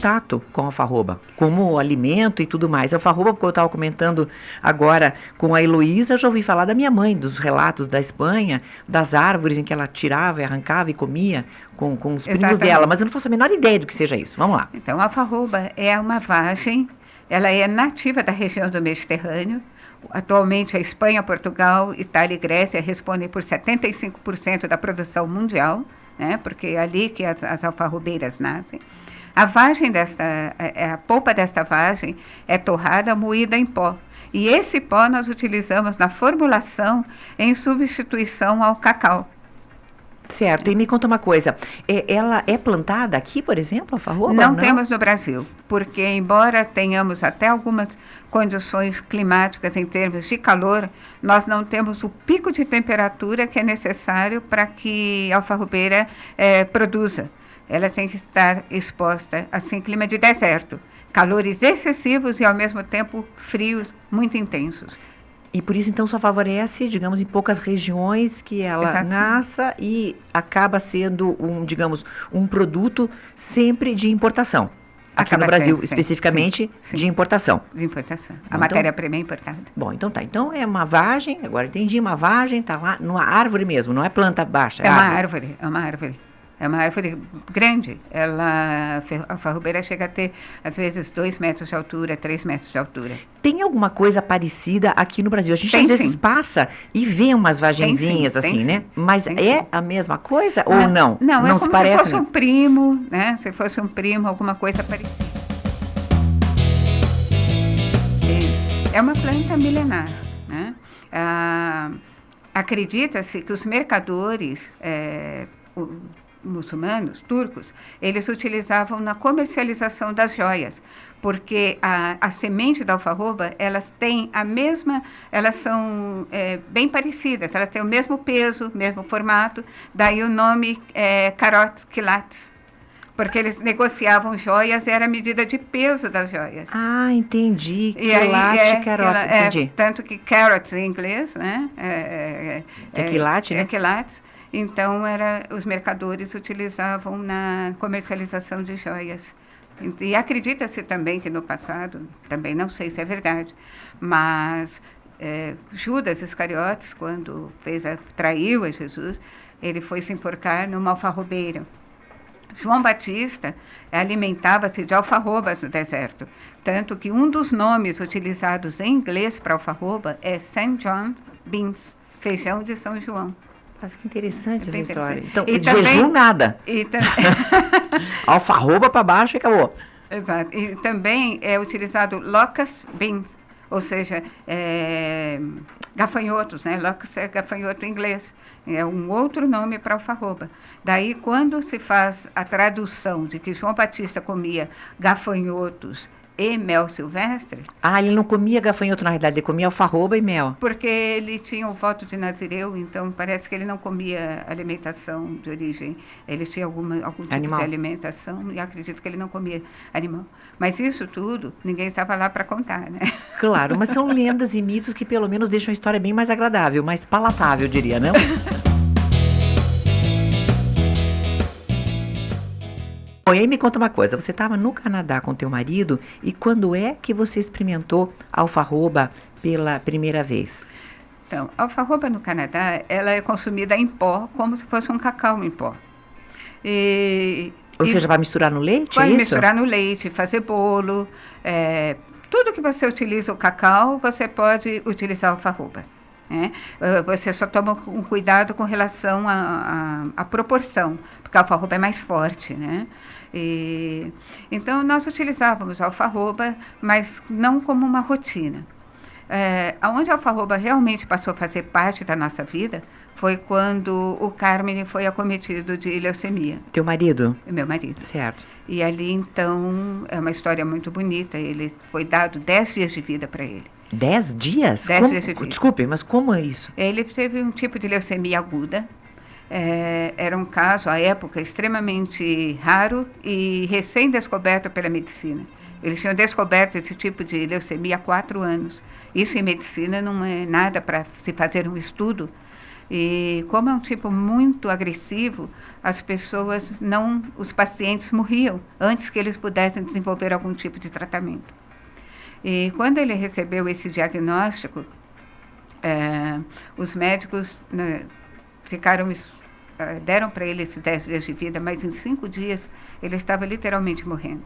contato com a alfarroba, como alimento e tudo mais. A alfarroba, porque eu estava comentando agora com a Heloísa, eu já ouvi falar da minha mãe, dos relatos da Espanha, das árvores em que ela tirava e arrancava e comia com os primos dela, mas eu não faço a menor ideia do que seja isso. Vamos lá. Então, a alfarroba é uma vagem, ela é nativa da região do Mediterrâneo. Atualmente, a Espanha, Portugal, Itália e Grécia respondem por 75% da produção mundial, né, porque é ali que as alfarrobeiras nascem. A vagem a polpa desta vagem é torrada, moída em pó. E esse pó nós utilizamos na formulação em substituição ao cacau. Certo, e me conta uma coisa, ela é plantada aqui, por exemplo, a alfarroba? Não temos no Brasil, porque embora tenhamos até algumas condições climáticas em termos de calor, nós não temos o pico de temperatura que é necessário para que a alfarrobeira produza. Ela tem que estar exposta assim, clima de deserto, calores excessivos e ao mesmo tempo frios muito intensos. E por isso, então, só favorece, digamos, em poucas regiões que ela nasça e acaba sendo, um produto sempre de importação. Aqui no Brasil, especificamente, sim. De importação. De importação. A matéria-prima é importada. Bom, então tá. Então, é uma vagem, agora entendi, uma vagem, tá lá numa árvore mesmo, não é planta baixa. É uma árvore. É uma árvore grande. A alfarrobeira chega a ter, às vezes, 2 metros de altura, 3 metros de altura. Tem alguma coisa parecida aqui no Brasil? A gente às vezes passa e vê umas vagenzinhas assim, né? Mas é a mesma coisa ou não? Não, é como se fosse um primo, né? Se fosse um primo, alguma coisa parecida. É uma planta milenar, né? Acredita-se que os mercadores muçulmanos, turcos, eles utilizavam na comercialização das joias, porque a semente da alfarroba, elas são bem parecidas, elas têm o mesmo peso, mesmo formato, daí o nome carot quilates, porque eles negociavam joias, era a medida de peso das joias. Ah, entendi. Quilate, carot, entendi. Tanto que carrot em inglês, né? Quilate, né? É quilate. Então, os mercadores utilizavam na comercialização de joias. E acredita-se também que no passado, também não sei se é verdade, mas Judas Iscariotes, quando traiu a Jesus, ele foi se enforcar numa alfarrobeira. João Batista alimentava-se de alfarrobas no deserto, tanto que um dos nomes utilizados em inglês para alfarroba é St. John Beans, feijão de São João. Acho que interessante essa história. Então, de jejum nada. Alfarroba para baixo e acabou. Exato. E também é utilizado locust beans, ou seja, gafanhotos, né? Locust é gafanhoto em inglês. É um outro nome para alfarroba. Daí, quando se faz a tradução de que João Batista comia gafanhotos e mel silvestre... Ah, ele não comia gafanhoto, na realidade, ele comia alfarroba e mel. Porque ele tinha o voto de Nazireu, então parece que ele não comia alimentação de origem. Ele tinha algum tipo de alimentação e acredito que ele não comia animal. Mas isso tudo, ninguém estava lá para contar, né? Claro, mas são lendas e mitos que pelo menos deixam a história bem mais agradável, mais palatável, eu diria, não? Bom, e aí me conta uma coisa, você estava no Canadá com teu marido e quando é que você experimentou a alfarroba pela primeira vez? Então, a alfarroba no Canadá, ela é consumida em pó, como se fosse um cacau em pó. Ou seja, vai misturar no leite, vai é isso? Misturar no leite, fazer bolo, tudo que você utiliza o cacau, você pode utilizar a alfarroba. Né? Você só toma um cuidado com relação à proporção, porque a alfarroba é mais forte, né? Então, nós utilizávamos a alfarroba, mas não como uma rotina. Onde a alfarroba realmente passou a fazer parte da nossa vida foi quando o Carmen foi acometido de leucemia. Teu marido? Meu marido. Certo. E ali, então, é uma história muito bonita. Ele foi dado 10 dias de vida para ele. 10 dias? 10 dias de vida. Desculpe, mas como é isso? Ele teve um tipo de leucemia aguda. Era um caso, à época, extremamente raro e recém-descoberto pela medicina. Eles tinham descoberto esse tipo de leucemia há 4 anos. Isso em medicina não é nada para se fazer um estudo. E como é um tipo muito agressivo, os pacientes morriam antes que eles pudessem desenvolver algum tipo de tratamento. E quando ele recebeu esse diagnóstico, os médicos deram para ele esses 10 dias de vida, mas em 5 dias ele estava literalmente morrendo.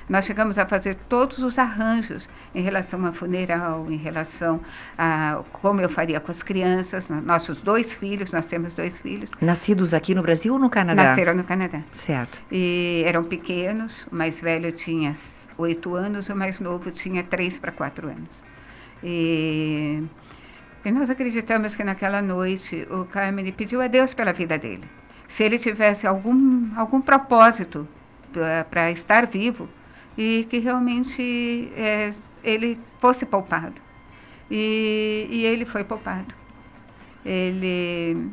Nós chegamos a fazer todos os arranjos em relação a funeral, em relação a como eu faria com as crianças, nossos 2 filhos, nós temos 2 filhos. Nascidos aqui no Brasil ou no Canadá? Nasceram no Canadá. Certo. E eram pequenos, o mais velho tinha 8 anos, o mais novo tinha 3 para 4 anos. E nós acreditamos que naquela noite o Carmine pediu a Deus pela vida dele. Se ele tivesse algum propósito para estar vivo, e que realmente ele fosse poupado. E ele foi poupado. Ele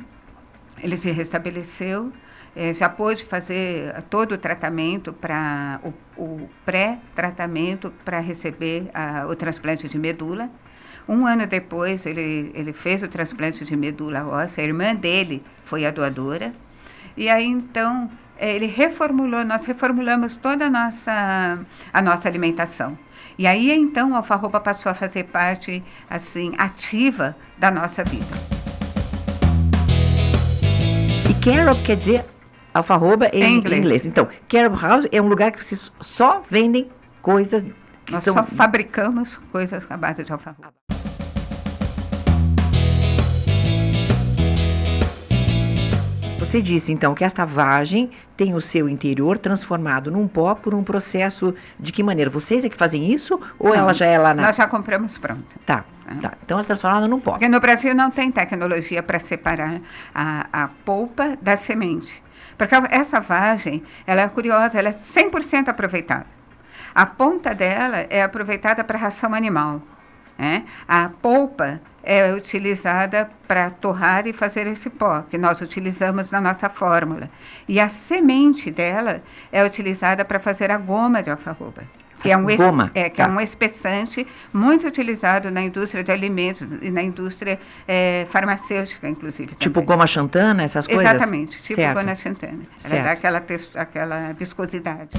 se restabeleceu, já pôde fazer todo o tratamento, o pré-tratamento para receber o transplante de medula. 1 ano depois, ele fez o transplante de medula óssea, a irmã dele foi a doadora. E aí, então, nós reformulamos toda a nossa alimentação. E aí, então, a alfarroba passou a fazer parte, assim, ativa da nossa vida. E carob quer dizer alfarroba em inglês. Então, carob house é um lugar que vocês só vendem coisas que nós são... só fabricamos coisas à base de alfarroba. Você disse, então, que esta vagem tem o seu interior transformado num pó por um processo de que maneira? Vocês é que fazem isso ou não, ela já é lá na... Nós já compramos pronta. Tá. Então ela é transformada num pó. Porque no Brasil não tem tecnologia para separar a polpa da semente. Porque essa vagem, ela é curiosa, ela é 100% aproveitada. A ponta dela é aproveitada para ração animal. A polpa é utilizada para torrar e fazer esse pó, que nós utilizamos na nossa fórmula. E a semente dela é utilizada para fazer a goma de alfarroba, que é um espessante muito utilizado na indústria de alimentos e na indústria farmacêutica, inclusive. Tipo também. goma xantana, essas coisas? Exatamente, tipo goma xantana. Ela dá aquela viscosidade.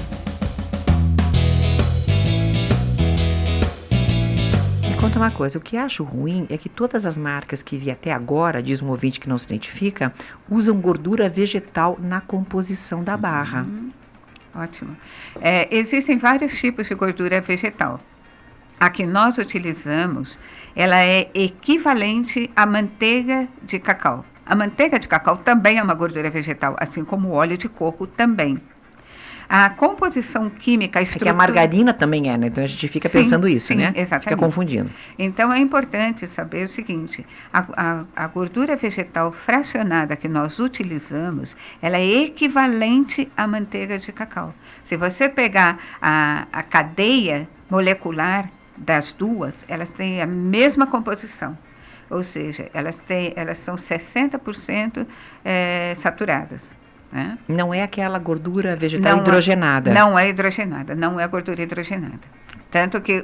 Conta uma coisa, o que acho ruim é que todas as marcas que vi até agora, diz um ouvinte que não se identifica, usam gordura vegetal na composição da barra. Ótimo. Existem vários tipos de gordura vegetal. A que nós utilizamos, ela é equivalente à manteiga de cacau. A manteiga de cacau também é uma gordura vegetal, assim como o óleo de coco também. A composição química, a estrutura... É que a margarina também é, né? Então a gente fica pensando isso, né? Exatamente. Fica confundindo. Então é importante saber o seguinte, a gordura vegetal fracionada que nós utilizamos, ela é equivalente à manteiga de cacau. Se você pegar a cadeia molecular das duas, elas têm a mesma composição. Ou seja, elas são 60% saturadas. Não é aquela gordura vegetal hidrogenada. Não é hidrogenada, não é gordura hidrogenada. Tanto que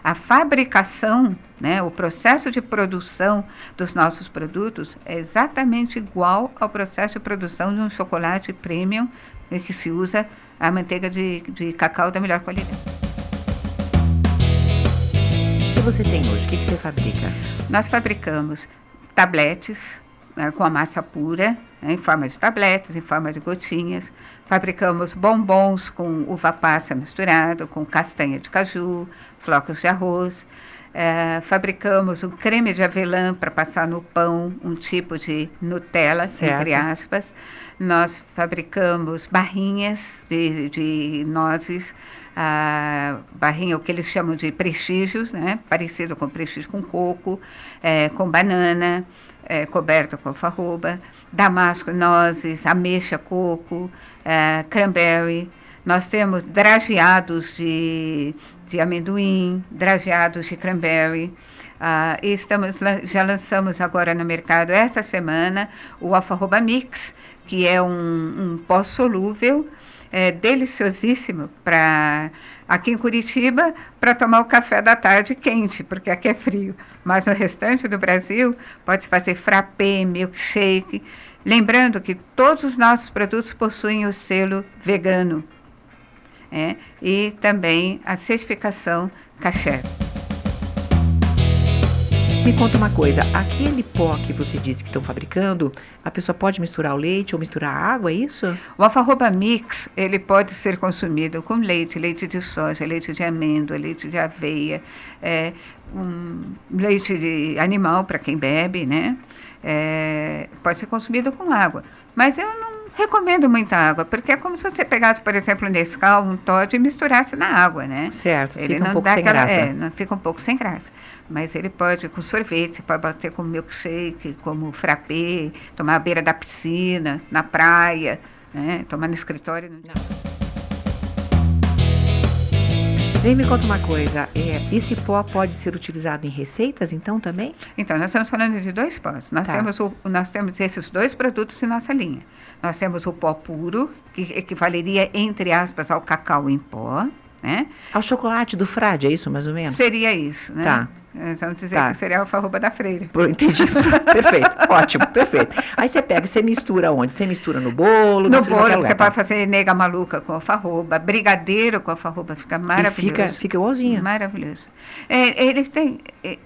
a fabricação, o processo de produção dos nossos produtos é exatamente igual ao processo de produção de um chocolate premium, em que se usa a manteiga de cacau da melhor qualidade. O que você tem hoje? O que você fabrica? Nós fabricamos tabletes com a massa pura, em forma de tabletes, em forma de gotinhas. Fabricamos bombons com uva passa misturado, com castanha de caju, flocos de arroz. Fabricamos um creme de avelã para passar no pão, um tipo de Nutella, entre aspas. Nós fabricamos barrinhas de nozes, barrinha, o que eles chamam de prestígios, parecido com prestígio com coco, com banana, coberto com alfarroba, damasco, nozes, ameixa, coco, cranberry. Nós temos drageados de amendoim, drageados de cranberry. E já lançamos agora no mercado, esta semana, o alfarroba mix, que é um pó solúvel, deliciosíssimo para aqui em Curitiba, para tomar o café da tarde quente, porque aqui é frio. Mas no restante do Brasil, pode-se fazer frappé, milkshake. Lembrando que todos os nossos produtos possuem o selo vegano, e também a certificação Kasher. Me conta uma coisa, aquele pó que você disse que estão fabricando, a pessoa pode misturar o leite ou misturar a água, é isso? O alfarroba mix, ele pode ser consumido com leite, leite de soja, leite de amêndoa, leite de aveia, leite de animal para quem bebe, né? Pode ser consumido com água. Mas eu não recomendo muita água, porque é como se você pegasse, por exemplo, um Nescau, um Toddy e misturasse na água, né? Certo, ele fica não um pouco dá sem graça. não, fica um pouco sem graça. Mas ele pode, com sorvete, você pode bater com milkshake, como frappé, tomar à beira da piscina, na praia, né? Tomar no escritório. Vem me conta uma coisa, esse pó pode ser utilizado em receitas, então, também? Então, nós estamos falando de 2 pós. Nós temos esses 2 produtos em nossa linha. Nós temos o pó puro, que equivaleria, entre aspas, ao cacau em pó, né? Ao chocolate do Frade, é isso, mais ou menos? Seria isso, né? Tá. Vamos dizer que seria a alfarroba da Freira. Entendi. Perfeito. Ótimo. Perfeito. Aí você pega, você mistura onde? Você mistura no bolo? No bolo, você pode fazer nega maluca com alfarroba, brigadeiro com alfarroba, fica maravilhoso. E fica igualzinho. Maravilhoso. Eles têm...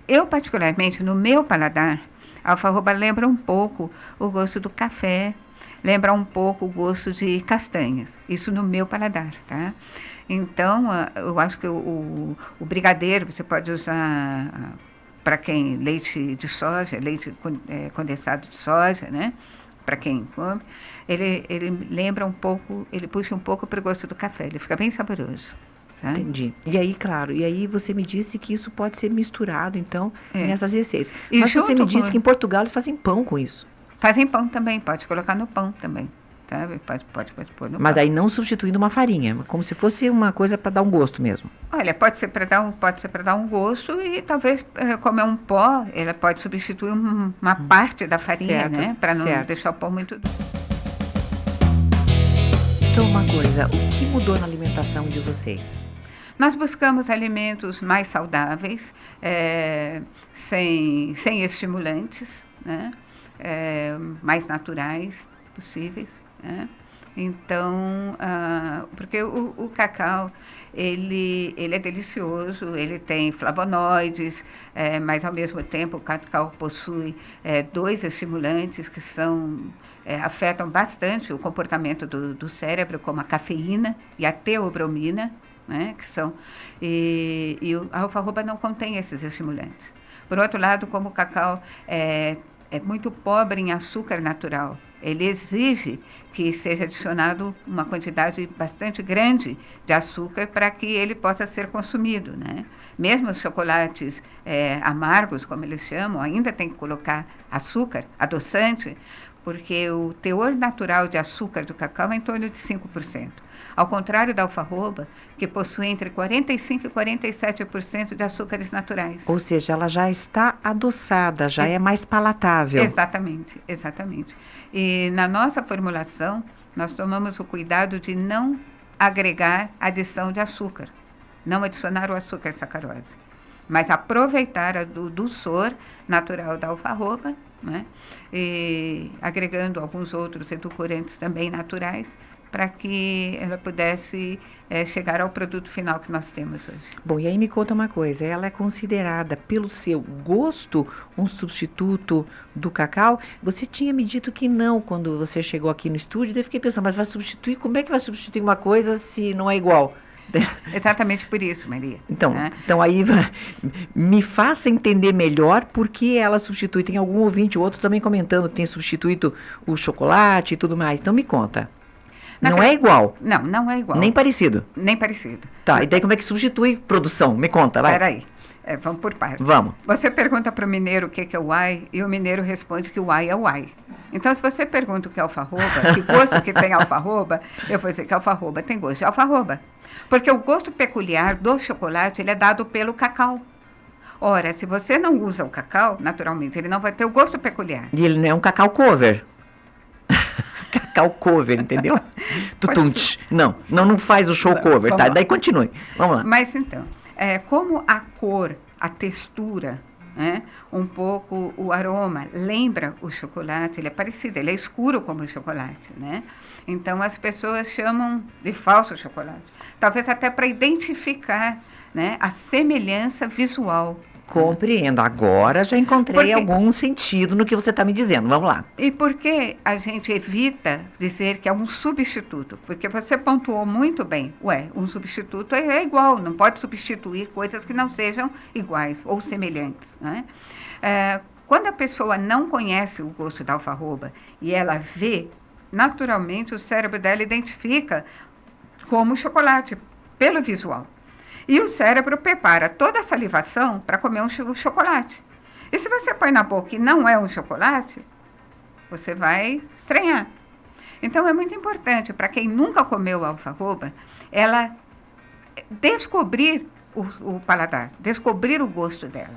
Eu, particularmente, no meu paladar, a alfarroba lembra um pouco o gosto do café, lembra um pouco o gosto de castanhas. Isso no meu paladar, tá? Então, eu acho que o brigadeiro você pode usar para quem leite de soja, leite condensado de soja, né? Para quem come, ele lembra um pouco, ele puxa um pouco para o gosto do café, ele fica bem saboroso. Tá? Entendi. E aí, claro, você me disse que isso pode ser misturado, então, nessas receitas. E mas você me disse que em Portugal eles fazem pão com isso. Fazem pão também, pode colocar no pão também. Pode pôr no Mas pão. daí não substituindo uma farinha, como se fosse uma coisa para dar um gosto mesmo. Olha, pode ser para dar um gosto e talvez, como é um pó, ela pode substituir uma parte da farinha, certo, né? Para não deixar o pão muito duro. Então, uma coisa, o que mudou na alimentação de vocês? Nós buscamos alimentos mais saudáveis, sem estimulantes, né? Mais naturais possíveis. Né? Então, porque o cacau, ele é delicioso, ele tem flavonoides, mas ao mesmo tempo o cacau possui 2 estimulantes que afetam bastante o comportamento do cérebro, como a cafeína e a teobromina, né? A alfarroba não contém esses estimulantes. Por outro lado, como o cacau é muito pobre em açúcar natural, ele exige que seja adicionado uma quantidade bastante grande de açúcar para que ele possa ser consumido, né? Mesmo os chocolates amargos, como eles chamam, ainda tem que colocar açúcar, adoçante, porque o teor natural de açúcar do cacau é em torno de 5%. Ao contrário da alfarroba, que possui entre 45% e 47% de açúcares naturais. Ou seja, ela já está adoçada, já é mais palatável. Exatamente. E na nossa formulação, nós tomamos o cuidado de não agregar adição de açúcar, não adicionar o açúcar sacarose, mas aproveitar do dulçor natural da alfarroba, né? E agregando alguns outros edulcorantes também naturais, para que ela pudesse chegar ao produto final que nós temos hoje. Bom, e aí me conta uma coisa, ela é considerada pelo seu gosto um substituto do cacau? Você tinha me dito que não quando você chegou aqui no estúdio, daí eu fiquei pensando, mas vai substituir, como é que vai substituir uma coisa se não é igual? Exatamente por isso, Maria. Então aí me faça entender melhor por que ela substitui. Tem algum ouvinte ou outro também comentando que tem substituído o chocolate e tudo mais. Então me conta. Não é igual? Não é igual. Nem parecido? Nem parecido. Tá, e daí como é que substitui produção? Me conta, vai. Peraí, vamos por partes. Vamos. Você pergunta para o mineiro o que é o uai, e o mineiro responde que o uai é o uai. Então, se você pergunta o que é alfarroba, que gosto que tem alfarroba, eu vou dizer que alfarroba tem gosto de alfarroba. Porque o gosto peculiar do chocolate, ele é dado pelo cacau. Ora, se você não usa o cacau, naturalmente, ele não vai ter o gosto peculiar. E ele não é um cacau cover. marcar o cover, entendeu? Tutunte. Não faz o show cover, tá? Daí continue. Vamos lá. Mas então, como a cor, a textura, né, um pouco o aroma lembra o chocolate, ele é parecido, ele é escuro como o chocolate, né? Então as pessoas chamam de falso chocolate. Talvez até para identificar, né, a semelhança visual. Compreendo. Agora já encontrei algum sentido no que você está me dizendo. Vamos lá. E por que a gente evita dizer que é um substituto? Porque você pontuou muito bem. Um substituto é igual, não pode substituir coisas que não sejam iguais ou semelhantes, né? Quando a pessoa não conhece o gosto da alfarroba e ela vê, naturalmente o cérebro dela identifica como chocolate, pelo visual. E o cérebro prepara toda a salivação para comer um chocolate. E se você põe na boca e não é um chocolate, você vai estranhar. Então é muito importante para quem nunca comeu alfarroba, ela descobrir o paladar, descobrir o gosto dela.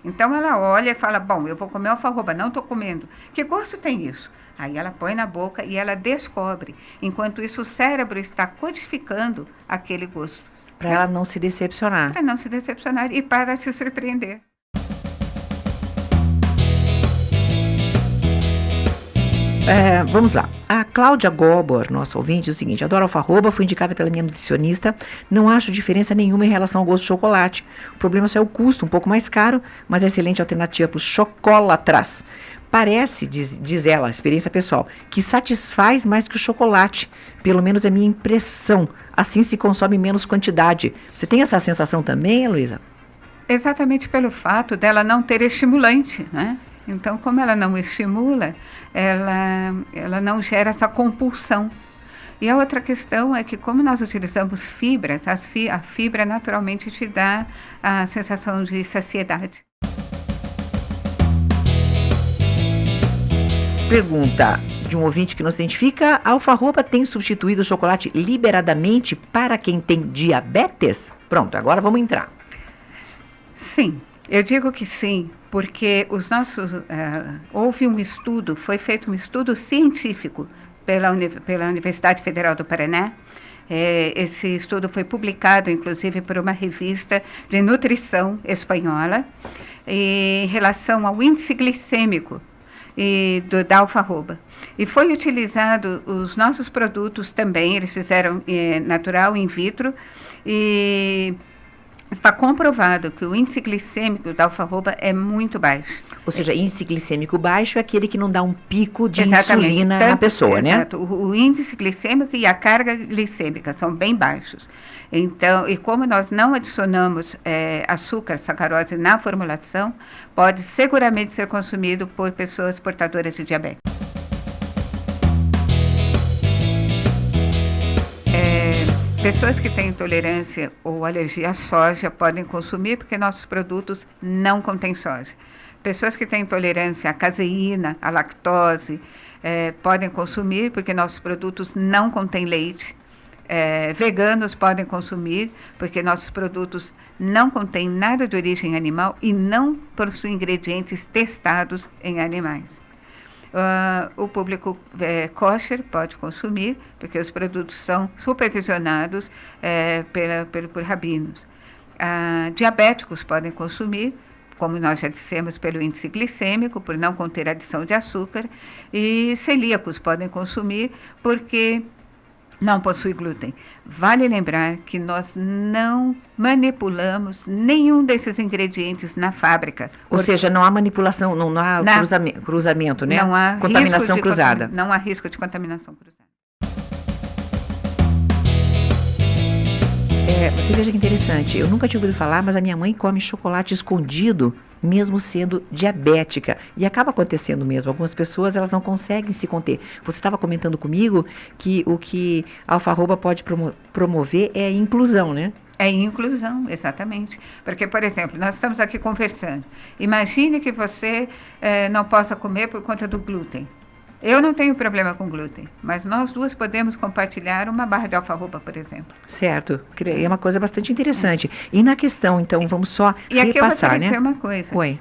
Então ela olha e fala, bom, eu vou comer alfarroba, não estou comendo. Que gosto tem isso? Aí ela põe na boca e ela descobre. Enquanto isso, o cérebro está codificando aquele gosto. Para ela não se decepcionar. Para não se decepcionar e para se surpreender. Vamos lá. A Cláudia Gobor, nossa ouvinte, diz o seguinte: adoro alfarroba, fui indicada pela minha nutricionista, não acho diferença nenhuma em relação ao gosto de chocolate. O problema só é o custo, um pouco mais caro, mas é excelente alternativa para os chocolatras. Parece, diz ela, experiência pessoal, que satisfaz mais que o chocolate. Pelo menos é minha impressão. Assim se consome menos quantidade. Você tem essa sensação também, Heloísa? Exatamente pelo fato dela não ter estimulante, né? Então, como ela não estimula, ela não gera essa compulsão. E a outra questão é que, como nós utilizamos fibras, a fibra naturalmente te dá a sensação de saciedade. Pergunta de um ouvinte que não se identifica: a alfarroba tem substituído o chocolate liberadamente para quem tem diabetes? Pronto, agora vamos entrar. Sim, eu digo que sim, porque houve um estudo, foi feito um estudo científico pela Universidade Federal do Paraná. Esse estudo foi publicado, inclusive, por uma revista de nutrição espanhola, em relação ao índice glicêmico da alfarroba. E foi utilizado os nossos produtos também, eles fizeram natural in vitro, e está comprovado que o índice glicêmico da alfarroba é muito baixo. Ou seja, índice glicêmico baixo é aquele que não dá um pico de insulina na pessoa, né? Exato. O índice glicêmico e a carga glicêmica são bem baixos. Então, e como nós não adicionamos açúcar, sacarose na formulação, pode seguramente ser consumido por pessoas portadoras de diabetes. Pessoas que têm intolerância ou alergia à soja podem consumir porque nossos produtos não contêm soja. Pessoas que têm intolerância à caseína, à lactose, podem consumir porque nossos produtos não contêm leite. Veganos podem consumir porque nossos produtos não contêm nada de origem animal e não possuem ingredientes testados em animais. O público kosher pode consumir porque os produtos são supervisionados por rabinos. Diabéticos podem consumir, como nós já dissemos, pelo índice glicêmico, por não conter adição de açúcar, e celíacos podem consumir porque não possui glúten. Vale lembrar que nós não manipulamos nenhum desses ingredientes na fábrica. Ou seja, não há manipulação, não há cruzamento, né? Não há contaminação cruzada. Não há risco de contaminação cruzada. Você veja que interessante, eu nunca tinha ouvido falar, mas a minha mãe come chocolate escondido, mesmo sendo diabética. E acaba acontecendo mesmo. Algumas pessoas, elas não conseguem se conter. Você estava comentando comigo que o que a alfarroba pode promover é a inclusão, né? É inclusão, exatamente. Porque, por exemplo, nós estamos aqui conversando. Imagine que você não possa comer por conta do glúten. Eu não tenho problema com glúten, mas nós duas podemos compartilhar uma barra de alfarroba, por exemplo. Certo. É uma coisa bastante interessante. E na questão, então, vamos só E aqui repassar, eu vou né? dizer uma coisa. Oi.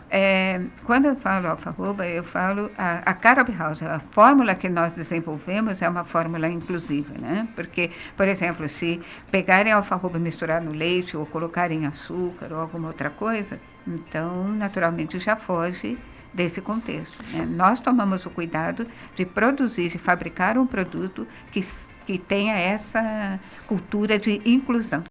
Quando eu falo alfarroba, eu falo a Carob House. A fórmula que nós desenvolvemos é uma fórmula inclusiva, né? Porque, por exemplo, se pegarem alfarroba e misturar no leite ou colocarem açúcar ou alguma outra coisa, então, naturalmente, já foge desse contexto, né? Nós tomamos o cuidado de produzir, de fabricar um produto que tenha essa cultura de inclusão.